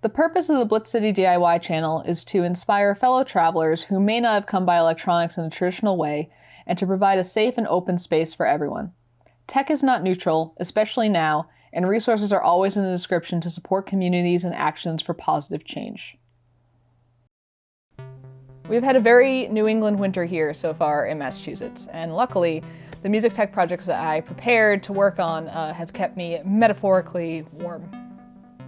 The purpose of the Blitz City DIY channel is to inspire fellow travelers who may not have come by electronics in a traditional way, and to provide a safe and open space for everyone. Tech is not neutral, especially now, and resources are always in the description to support communities and actions for positive change. We've had a very New England winter here so far in Massachusetts, and luckily, the music tech projects that I prepared to work on have kept me metaphorically warm.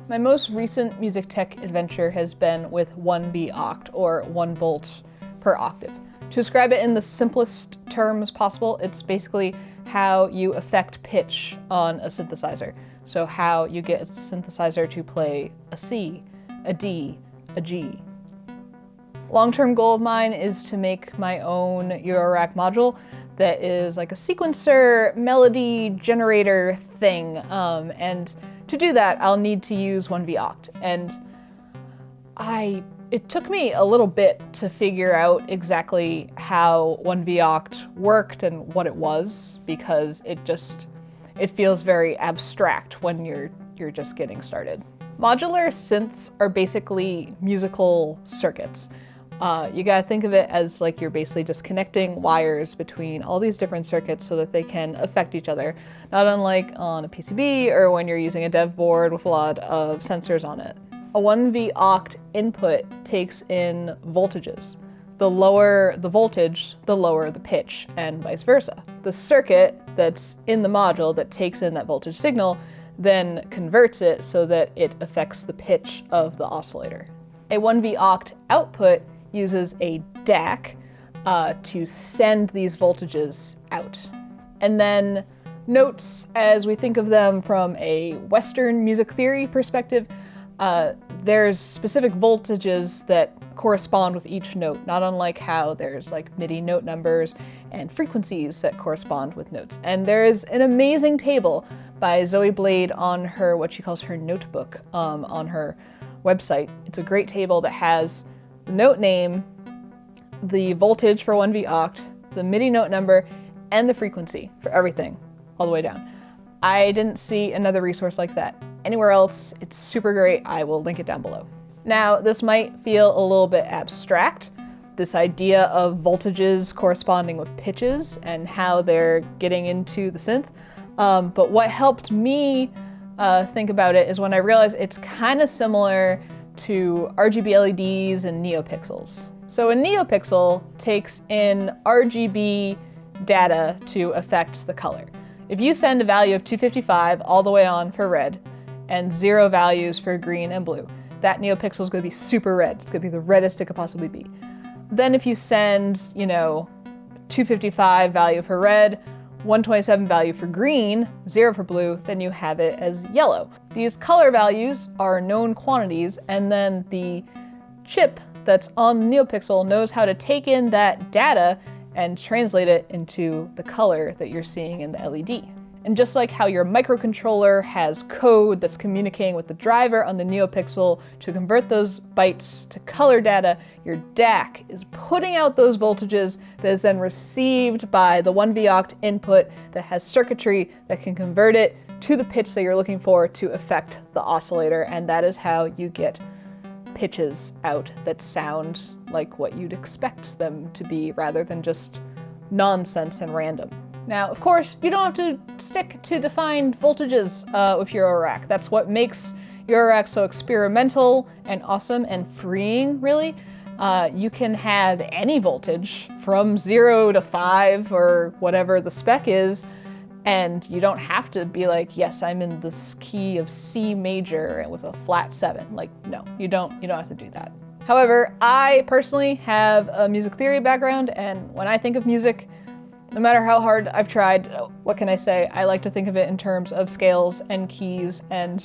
My most recent music tech adventure has been with 1V Oct, or 1 volt per octave. To describe it in the simplest terms possible, it's basically how you affect pitch on a synthesizer. So how you get a synthesizer to play a C, a D, a G. Long-term goal of mine is to make my own eurorack module that is like a sequencer melody generator thing, and to do that, I'll need to use 1V Oct, and it took me a little bit to figure out exactly how 1V Oct worked and what it was, because it feels very abstract when you're just getting started. Modular synths are basically musical circuits. You gotta think of it as like you're basically just connecting wires between all these different circuits so that they can affect each other, not unlike on a PCB or when you're using a dev board with a lot of sensors on it. A 1V Oct input takes in voltages. The lower the voltage, the lower the pitch, and vice versa. The circuit that's in the module that takes in that voltage signal then converts it so that it affects the pitch of the oscillator. A 1V Oct output uses a DAC to send these voltages out. And then notes, as we think of them from a Western music theory perspective, there's specific voltages that correspond with each note, not unlike how there's like MIDI note numbers and frequencies that correspond with notes. And there is an amazing table by Zoe Blade on her, what she calls her notebook, on her website. It's a great table that has the note name, the voltage for 1V Oct, the MIDI note number, and the frequency for everything, all the way down. I didn't see another resource like that anywhere else. It's super great. I will link it down below. Now, this might feel a little bit abstract, this idea of voltages corresponding with pitches and how they're getting into the synth, but what helped me think about it is when I realized it's kind of similar to RGB LEDs and neopixels. So a neopixel takes in RGB data to affect the color. If you send a value of 255 all the way on for red and 0 values for green and blue, that neopixel is going to be super red. It's going to be the reddest it could possibly be. Then if you send, 255 value for red, 127 value for green, 0 for blue, then you have it as yellow. These color values are known quantities, and then the chip that's on the neopixel knows how to take in that data and translate it into the color that you're seeing in the LED. And just like how your microcontroller has code that's communicating with the driver on the neopixel to convert those bytes to color data, your DAC is putting out those voltages that is then received by the 1V Oct input that has circuitry that can convert it to the pitch that you're looking for to affect the oscillator, and that is how you get pitches out that sound like what you'd expect them to be rather than just nonsense and random. Now, of course, you don't have to stick to defined voltages with eurorack. That's what makes eurorack so experimental and awesome and freeing, really. You can have any voltage from 0 to 5 or whatever the spec is, and you don't have to be like, yes, I'm in this key of C major with a flat 7. Like, no, you don't have to do that. However, I personally have a music theory background, and when I think of music, no matter how hard I've tried, what can I say? I like to think of it in terms of scales and keys and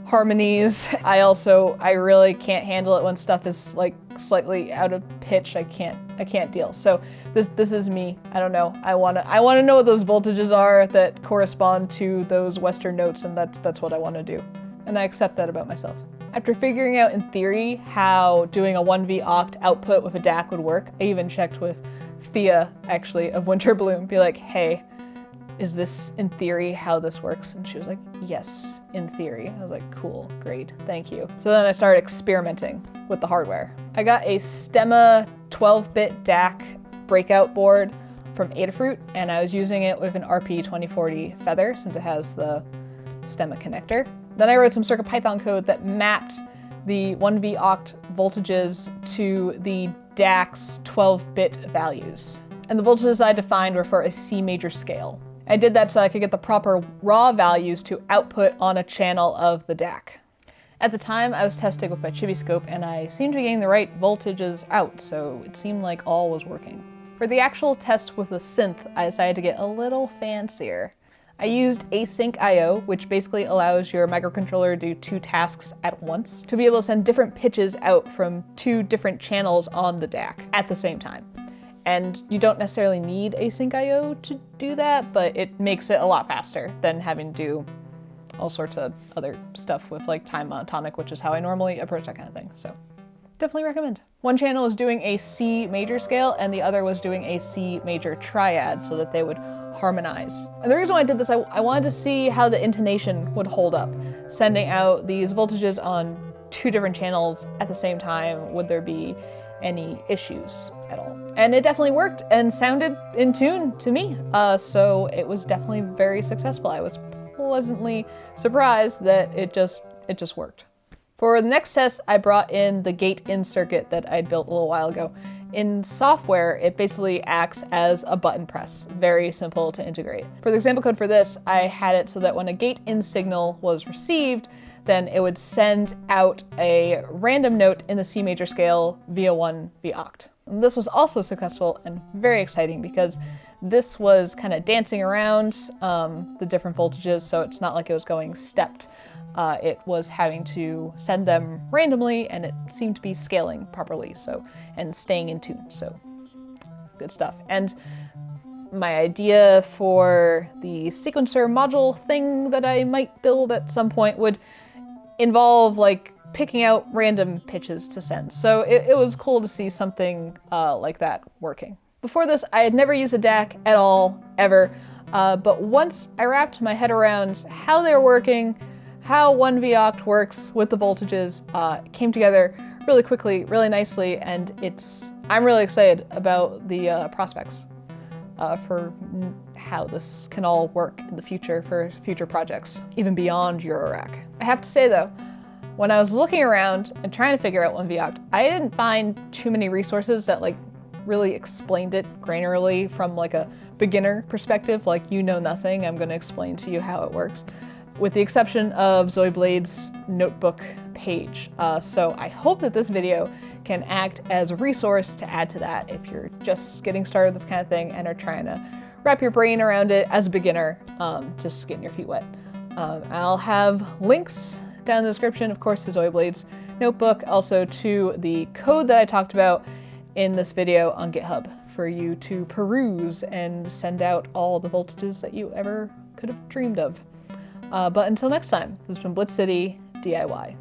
harmonies. I really can't handle it when stuff is like slightly out of pitch. I can't deal. So this is me. I don't know. I wanna know what those voltages are that correspond to those Western notes, and that's what I want to do. And I accept that about myself. After figuring out in theory how doing a 1V Oct output with a DAC would work, I even checked with Thea, actually, of Winter Bloom, be like, hey, is this in theory how this works? And she was like, yes, in theory. I was like, cool, great, thank you. So then I started experimenting with the hardware. I got a Stemma 12-bit DAC breakout board from Adafruit, and I was using it with an RP2040 Feather since it has the Stemma connector. Then I wrote some CircuitPython code that mapped the 1V Oct voltages to the DAC's 12-bit values. And the voltages I defined were for a C major scale. I did that so I could get the proper raw values to output on a channel of the DAC. At the time, I was testing with my Chibiscope, and I seemed to be getting the right voltages out, so it seemed like all was working. For the actual test with the synth, I decided to get a little fancier. I used async I/O, which basically allows your microcontroller to do 2 tasks at once, to be able to send different pitches out from 2 different channels on the DAC at the same time. And you don't necessarily need async I/O to do that, but it makes it a lot faster than having to do all sorts of other stuff with like time monotonic, which is how I normally approach that kind of thing. So definitely recommend. One channel was doing a C major scale and the other was doing a C major triad so that they would harmonize. And the reason why I did this, I wanted to see how the intonation would hold up. Sending out these voltages on 2 different channels at the same time, would there be any issues at all? And it definitely worked and sounded in tune to me. So it was definitely very successful. I was pleasantly surprised that it just worked. For the next test, I brought in the gate-in circuit that I'd built a little while ago. In software, it basically acts as a button press, very simple to integrate. For the example code for this, I had it so that when a gate-in signal was received, then it would send out a random note in the C major scale via 1V Oct. And this was also successful and very exciting because this was kind of dancing around the different voltages, so it's not like it was going stepped. It was having to send them randomly, and it seemed to be scaling properly, and staying in tune, so good stuff. And my idea for the sequencer module thing that I might build at some point would involve like picking out random pitches to send. So it was cool to see something like that working. Before this, I had never used a DAC at all, ever, but once I wrapped my head around how they were working, how 1V Oct works with the voltages, came together really quickly, really nicely, and I'm really excited about the prospects for how this can all work in the future for future projects, even beyond eurorack. I have to say though, when I was looking around and trying to figure out 1V Oct, I didn't find too many resources that like really explained it granularly from like a beginner perspective, like you know nothing, I'm going to explain to you how it works, with the exception of Zoe Blade's notebook page. So I hope that this video can act as a resource to add to that if you're just getting started with this kind of thing and are trying to wrap your brain around it as a beginner, just getting your feet wet. I'll have links down in the description, of course, to Zoe Blade's notebook, also to the code that I talked about in this video on GitHub for you to peruse and send out all the voltages that you ever could have dreamed of. But until next time, this has been Blitz City DIY.